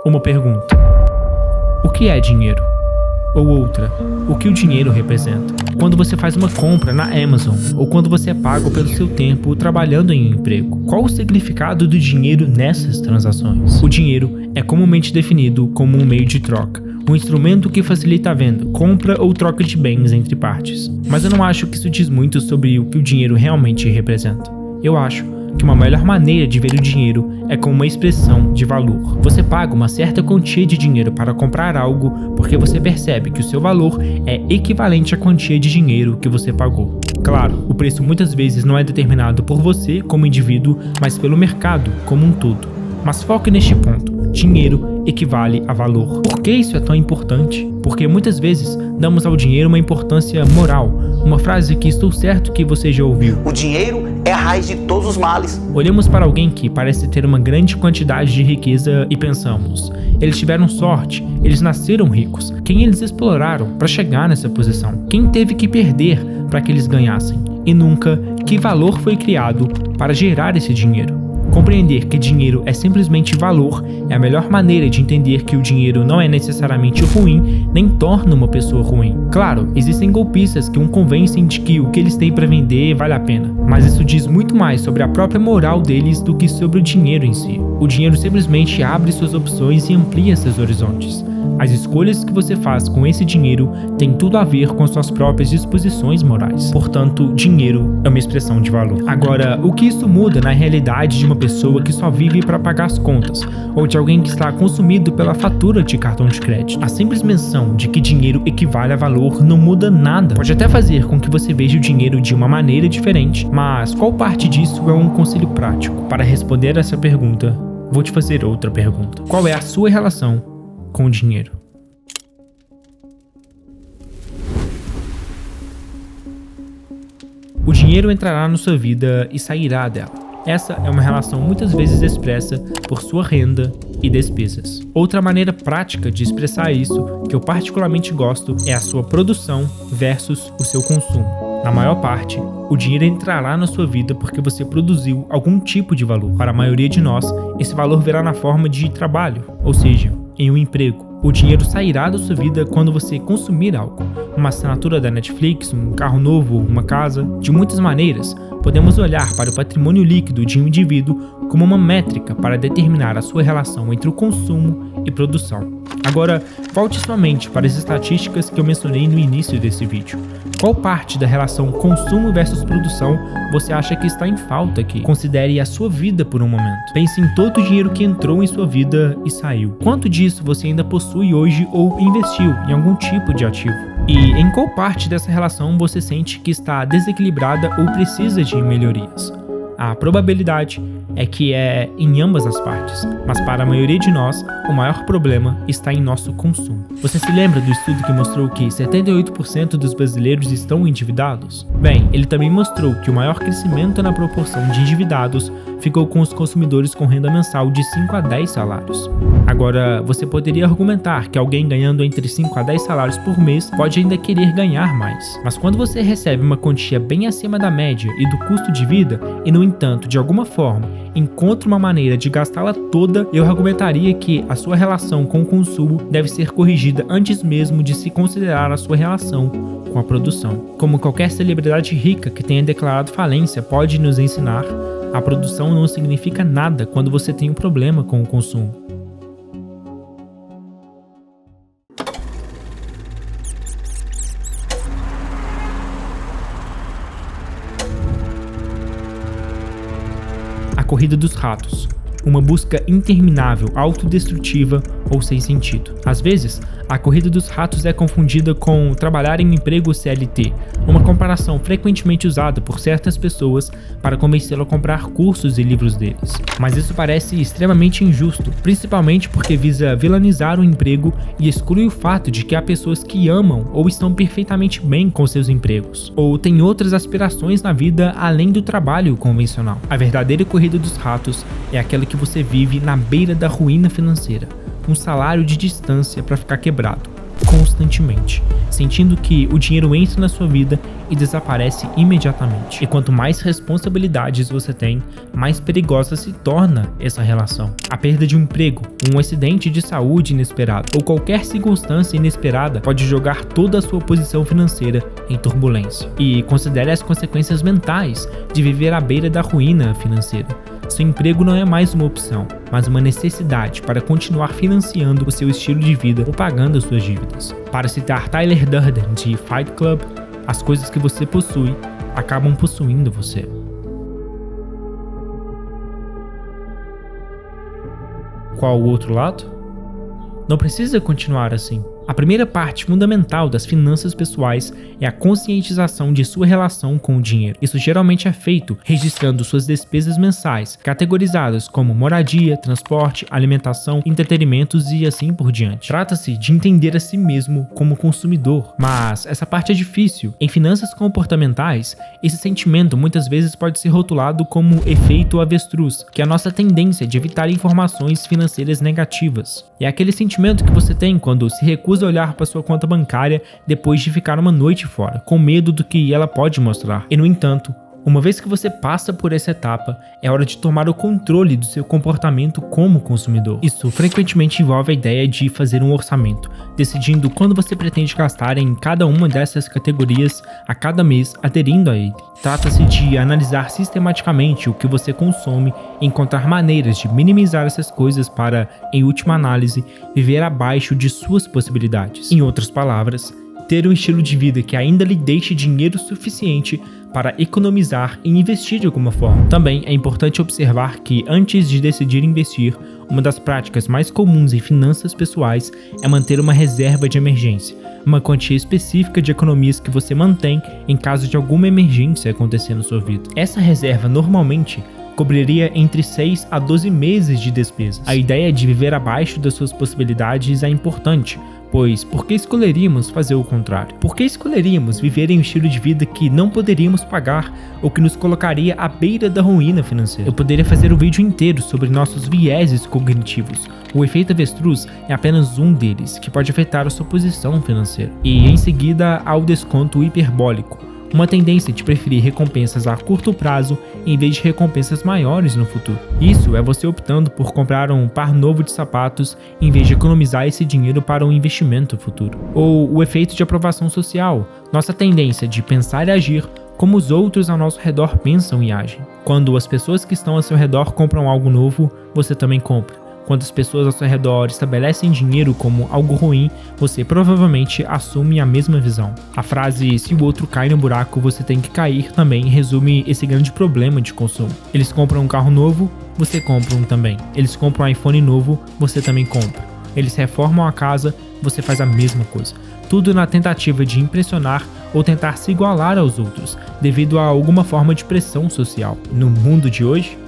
Uma pergunta: o que é dinheiro? Ou outra, o que o dinheiro representa? Quando você faz uma compra na Amazon, ou quando você é pago pelo seu tempo trabalhando em um emprego, qual o significado do dinheiro nessas transações? O dinheiro é comumente definido como um meio de troca, um instrumento que facilita a venda, compra ou troca de bens entre partes. Mas eu não acho que isso diz muito sobre o que o dinheiro realmente representa. Eu acho que uma melhor maneira de ver o dinheiro é como uma expressão de valor. Você paga uma certa quantia de dinheiro para comprar algo porque você percebe que o seu valor é equivalente à quantia de dinheiro que você pagou. Claro, o preço muitas vezes não é determinado por você como indivíduo, mas pelo mercado como um todo. Mas foque neste ponto: dinheiro equivale a valor. Por que isso é tão importante? Porque muitas vezes damos ao dinheiro uma importância moral, uma frase que estou certo que você já ouviu: o dinheiro é a raiz de todos os males. Olhamos para alguém que parece ter uma grande quantidade de riqueza e pensamos: eles tiveram sorte, eles nasceram ricos. Quem eles exploraram para chegar nessa posição? Quem teve que perder para que eles ganhassem? E nunca, que valor foi criado para gerar esse dinheiro? Compreender que dinheiro é simplesmente valor é a melhor maneira de entender que o dinheiro não é necessariamente ruim, nem torna uma pessoa ruim. Claro, existem golpistas que convencem de que o que eles têm para vender vale a pena, mas isso diz muito mais sobre a própria moral deles do que sobre o dinheiro em si. O dinheiro simplesmente abre suas opções e amplia seus horizontes. As escolhas que você faz com esse dinheiro têm tudo a ver com suas próprias disposições morais. Portanto, dinheiro é uma expressão de valor. Agora, o que isso muda na realidade de uma pessoa que só vive para pagar as contas, ou de alguém que está consumido pela fatura de cartão de crédito? A simples menção de que dinheiro equivale a valor não muda nada. Pode até fazer com que você veja o dinheiro de uma maneira diferente, mas qual parte disso é um conselho prático? Para responder essa pergunta, vou te fazer outra pergunta: qual é a sua relação com o dinheiro? O dinheiro entrará na sua vida e sairá dela. Essa é uma relação muitas vezes expressa por sua renda e despesas. Outra maneira prática de expressar isso, que eu particularmente gosto, é a sua produção versus o seu consumo. Na maior parte, o dinheiro entrará na sua vida porque você produziu algum tipo de valor. Para a maioria de nós, esse valor virá na forma de trabalho, ou seja, em um emprego. O dinheiro sairá da sua vida quando você consumir algo. Uma assinatura da Netflix, um carro novo, uma casa. De muitas maneiras, podemos olhar para o patrimônio líquido de um indivíduo como uma métrica para determinar a sua relação entre o consumo e produção. Agora, volte sua mente para as estatísticas que eu mencionei no início desse vídeo. Qual parte da relação consumo versus produção você acha que está em falta aqui? Considere a sua vida por um momento. Pense em todo o dinheiro que entrou em sua vida e saiu. Quanto disso você ainda possui hoje ou investiu em algum tipo de ativo? E em qual parte dessa relação você sente que está desequilibrada ou precisa de melhorias? A probabilidade é que é em ambas as partes, mas para a maioria de nós, o maior problema está em nosso consumo. Você se lembra do estudo que mostrou que 78% dos brasileiros estão endividados? Bem, ele também mostrou que o maior crescimento na proporção de endividados ficou com os consumidores com renda mensal de 5 a 10 salários. Agora, você poderia argumentar que alguém ganhando entre 5 a 10 salários por mês pode ainda querer ganhar mais. Mas quando você recebe uma quantia bem acima da média e do custo de vida, e no entanto, de alguma forma, encontra uma maneira de gastá-la toda, eu argumentaria que a sua relação com o consumo deve ser corrigida antes mesmo de se considerar a sua relação com a produção. Como qualquer celebridade rica que tenha declarado falência pode nos ensinar, a produção não significa nada quando você tem um problema com o consumo. A corrida dos ratos. Uma busca interminável, autodestrutiva ou sem sentido. Às vezes, a corrida dos ratos é confundida com trabalhar em um emprego CLT, uma comparação frequentemente usada por certas pessoas para convencê-lo a comprar cursos e livros deles. Mas isso parece extremamente injusto, principalmente porque visa vilanizar o emprego e exclui o fato de que há pessoas que amam ou estão perfeitamente bem com seus empregos, ou têm outras aspirações na vida além do trabalho convencional. A verdadeira corrida dos ratos é aquela que você vive na beira da ruína financeira, um salário de distância para ficar quebrado, constantemente, sentindo que o dinheiro entra na sua vida e desaparece imediatamente. E quanto mais responsabilidades você tem, mais perigosa se torna essa relação. A perda de um emprego, um acidente de saúde inesperado ou qualquer circunstância inesperada pode jogar toda a sua posição financeira em turbulência. E considere as consequências mentais de viver à beira da ruína financeira. Seu emprego não é mais uma opção, mas uma necessidade para continuar financiando o seu estilo de vida ou pagando as suas dívidas. Para citar Tyler Durden de Fight Club, as coisas que você possui acabam possuindo você. Qual o outro lado? Não precisa continuar assim. A primeira parte fundamental das finanças pessoais é a conscientização de sua relação com o dinheiro. Isso geralmente é feito registrando suas despesas mensais, categorizadas como moradia, transporte, alimentação, entretenimentos e assim por diante. Trata-se de entender a si mesmo como consumidor, mas essa parte é difícil. Em finanças comportamentais, esse sentimento muitas vezes pode ser rotulado como efeito avestruz, que é a nossa tendência de evitar informações financeiras negativas. É aquele sentimento que você tem quando se recusa a olhar para sua conta bancária depois de ficar uma noite fora, com medo do que ela pode mostrar. E no entanto, uma vez que você passa por essa etapa, é hora de tomar o controle do seu comportamento como consumidor. Isso frequentemente envolve a ideia de fazer um orçamento, decidindo quando você pretende gastar em cada uma dessas categorias a cada mês, aderindo a ele. Trata-se de analisar sistematicamente o que você consome e encontrar maneiras de minimizar essas coisas para, em última análise, viver abaixo de suas possibilidades. Em outras palavras, ter um estilo de vida que ainda lhe deixe dinheiro suficiente para economizar e investir de alguma forma. Também é importante observar que, antes de decidir investir, uma das práticas mais comuns em finanças pessoais é manter uma reserva de emergência, uma quantia específica de economias que você mantém em caso de alguma emergência acontecer na sua vida. Essa reserva normalmente cobriria entre 6 a 12 meses de despesas. A ideia de viver abaixo das suas possibilidades é importante, pois por que escolheríamos fazer o contrário? Por que escolheríamos viver em um estilo de vida que não poderíamos pagar ou que nos colocaria à beira da ruína financeira? Eu poderia fazer um vídeo inteiro sobre nossos vieses cognitivos. O efeito avestruz é apenas um deles, que pode afetar a sua posição financeira. E em seguida há o desconto hiperbólico, uma tendência de preferir recompensas a curto prazo em vez de recompensas maiores no futuro. Isso é você optando por comprar um par novo de sapatos em vez de economizar esse dinheiro para um investimento futuro. Ou o efeito de aprovação social, nossa tendência de pensar e agir como os outros ao nosso redor pensam e agem. Quando as pessoas que estão ao seu redor compram algo novo, você também compra. Quando as pessoas ao seu redor estabelecem dinheiro como algo ruim, você provavelmente assume a mesma visão. A frase "se o outro cai no buraco, você tem que cair" também resume esse grande problema de consumo. Eles compram um carro novo, você compra um também. Eles compram um iPhone novo, você também compra. Eles reformam a casa, você faz a mesma coisa. Tudo na tentativa de impressionar ou tentar se igualar aos outros, devido a alguma forma de pressão social. No mundo de hoje,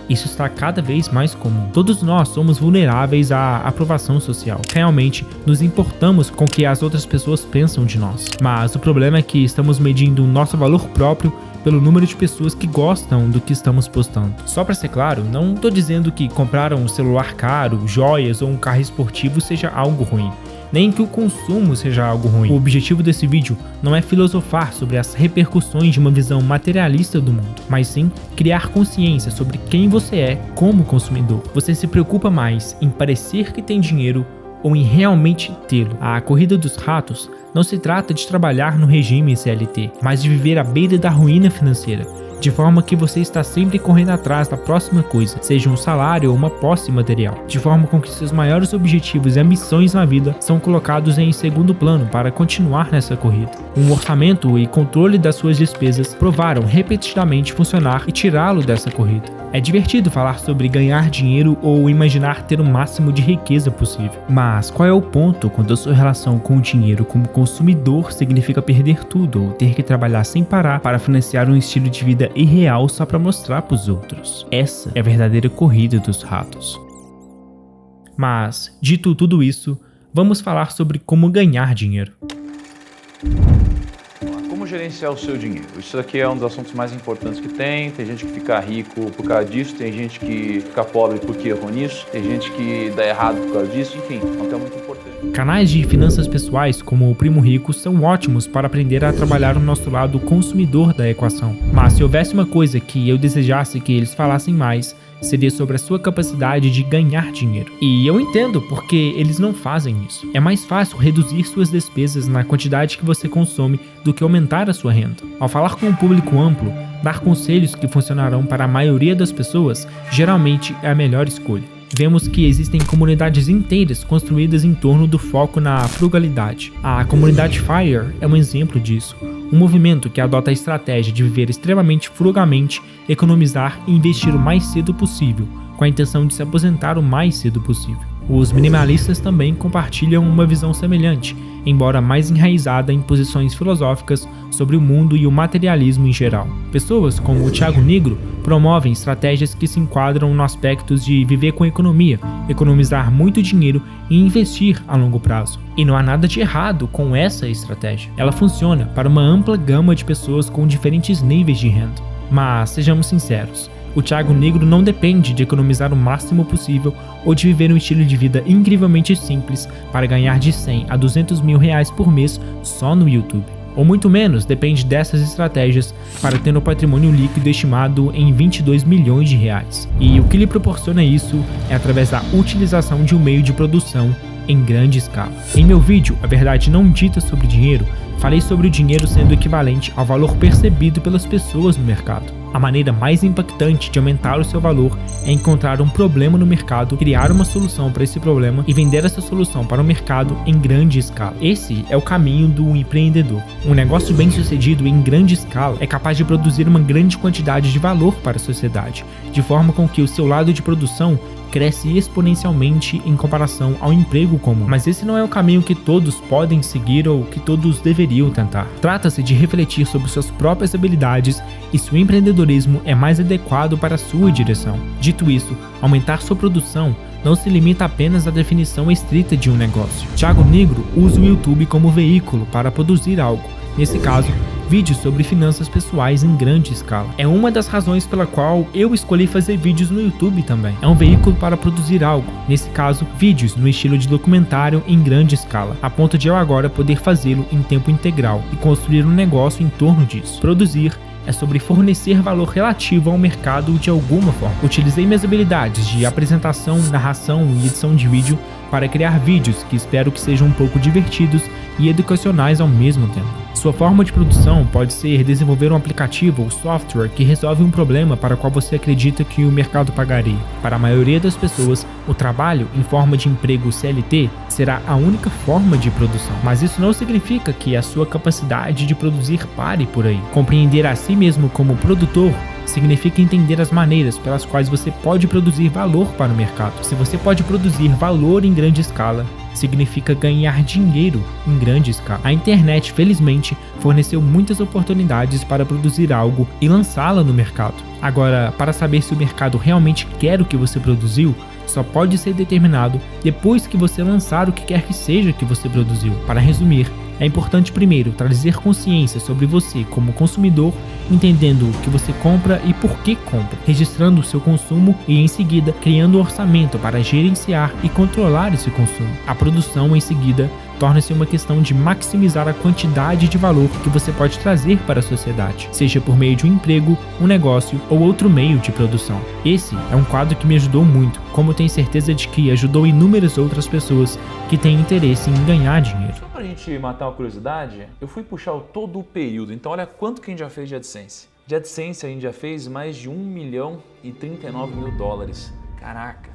isso está cada vez mais comum. Todos nós somos vulneráveis à aprovação social. Realmente, nos importamos com o que as outras pessoas pensam de nós. Mas o problema é que estamos medindo o nosso valor próprio pelo número de pessoas que gostam do que estamos postando. Só para ser claro, não estou dizendo que comprar um celular caro, joias ou um carro esportivo seja algo ruim. Nem que o consumo seja algo ruim. O objetivo desse vídeo não é filosofar sobre as repercussões de uma visão materialista do mundo, mas sim criar consciência sobre quem você é como consumidor. Você se preocupa mais em parecer que tem dinheiro ou em realmente tê-lo? A corrida dos ratos não se trata de trabalhar no regime CLT, mas de viver à beira da ruína financeira, de forma que você está sempre correndo atrás da próxima coisa, seja um salário ou uma posse material, de forma com que seus maiores objetivos e ambições na vida são colocados em segundo plano para continuar nessa corrida. Um orçamento e controle das suas despesas provaram repetidamente funcionar e tirá-lo dessa corrida. É divertido falar sobre ganhar dinheiro ou imaginar ter o máximo de riqueza possível. Mas qual é o ponto quando a sua relação com o dinheiro como consumidor significa perder tudo ou ter que trabalhar sem parar para financiar um estilo de vida irreal só para mostrar para os outros? Essa é a verdadeira corrida dos ratos. Mas, dito tudo isso, vamos falar sobre como ganhar dinheiro. Como como gerenciar o seu dinheiro. Isso aqui é um dos assuntos mais importantes que tem gente que fica rico por causa disso, tem gente que fica pobre porque errou nisso, tem gente que dá errado por causa disso, enfim, é um tema muito importante. Canais de finanças pessoais como o Primo Rico são ótimos para aprender a trabalhar o nosso lado consumidor da equação. Mas se houvesse uma coisa que eu desejasse que eles falassem mais, seria sobre a sua capacidade de ganhar dinheiro. E eu entendo porque eles não fazem isso. É mais fácil reduzir suas despesas na quantidade que você consome do que aumentar a sua renda. Ao falar com um público amplo, dar conselhos que funcionarão para a maioria das pessoas geralmente é a melhor escolha. Vemos que existem comunidades inteiras construídas em torno do foco na frugalidade. A comunidade FIRE é um exemplo disso. Um movimento que adota a estratégia de viver extremamente frugamente, economizar e investir o mais cedo possível, com a intenção de se aposentar o mais cedo possível. Os minimalistas também compartilham uma visão semelhante, embora mais enraizada em posições filosóficas sobre o mundo e o materialismo em geral. Pessoas como o Thiago Nigro promovem estratégias que se enquadram no aspecto de viver com economia, economizar muito dinheiro e investir a longo prazo. E não há nada de errado com essa estratégia. Ela funciona para uma ampla gama de pessoas com diferentes níveis de renda. Mas sejamos sinceros, o Thiago Nigro não depende de economizar o máximo possível ou de viver um estilo de vida incrivelmente simples para ganhar de 100 a 200 mil reais por mês só no YouTube. Ou muito menos depende dessas estratégias para ter um patrimônio líquido estimado em 22 milhões de reais. E o que lhe proporciona isso é através da utilização de um meio de produção em grande escala. Em meu vídeo, A Verdade Não Dita sobre Dinheiro, falei sobre o dinheiro sendo equivalente ao valor percebido pelas pessoas no mercado. A maneira mais impactante de aumentar o seu valor é encontrar um problema no mercado, criar uma solução para esse problema e vender essa solução para o mercado em grande escala. Esse é o caminho do empreendedor. Um negócio bem sucedido em grande escala é capaz de produzir uma grande quantidade de valor para a sociedade, de forma com que o seu lado de produção cresce exponencialmente em comparação ao emprego comum. Mas esse não é o caminho que todos podem seguir ou que todos deveriam tentar. Trata-se de refletir sobre suas próprias habilidades e se o empreendedorismo é mais adequado para a sua direção. Dito isso, aumentar sua produção não se limita apenas à definição estrita de um negócio. Thiago Nigro usa o YouTube como veículo para produzir algo. Nesse caso, vídeos sobre finanças pessoais em grande escala. É uma das razões pela qual eu escolhi fazer vídeos no YouTube também. É um veículo para produzir algo, nesse caso, vídeos no estilo de documentário em grande escala, a ponto de eu agora poder fazê-lo em tempo integral e construir um negócio em torno disso. Produzir é sobre fornecer valor relativo ao mercado de alguma forma. Utilizei minhas habilidades de apresentação, narração e edição de vídeo para criar vídeos que espero que sejam um pouco divertidos e educacionais ao mesmo tempo. Sua forma de produção pode ser desenvolver um aplicativo ou software que resolve um problema para o qual você acredita que o mercado pagaria. Para a maioria das pessoas, o trabalho em forma de emprego CLT será a única forma de produção, mas isso não significa que a sua capacidade de produzir pare por aí. Compreender a si mesmo como produtor significa entender as maneiras pelas quais você pode produzir valor para o mercado. Se você pode produzir valor em grande escala, significa ganhar dinheiro em grande escala. A internet, felizmente, forneceu muitas oportunidades para produzir algo e lançá-la no mercado. Agora, para saber se o mercado realmente quer o que você produziu, só pode ser determinado depois que você lançar o que quer que seja que você produziu. Para resumir, é importante primeiro trazer consciência sobre você como consumidor, entendendo o que você compra e por que compra, registrando o seu consumo e em seguida criando um orçamento para gerenciar e controlar esse consumo. A produção em seguida torna-se uma questão de maximizar a quantidade de valor que você pode trazer para a sociedade, seja por meio de um emprego, um negócio ou outro meio de produção. Esse é um quadro que me ajudou muito, como tenho certeza de que ajudou inúmeras outras pessoas que têm interesse em ganhar dinheiro. Só pra gente matar uma curiosidade, eu fui puxar todo o período, então olha quanto que a gente já fez de AdSense. De AdSense a gente já fez mais de 1 milhão e 39 mil dólares. Caraca!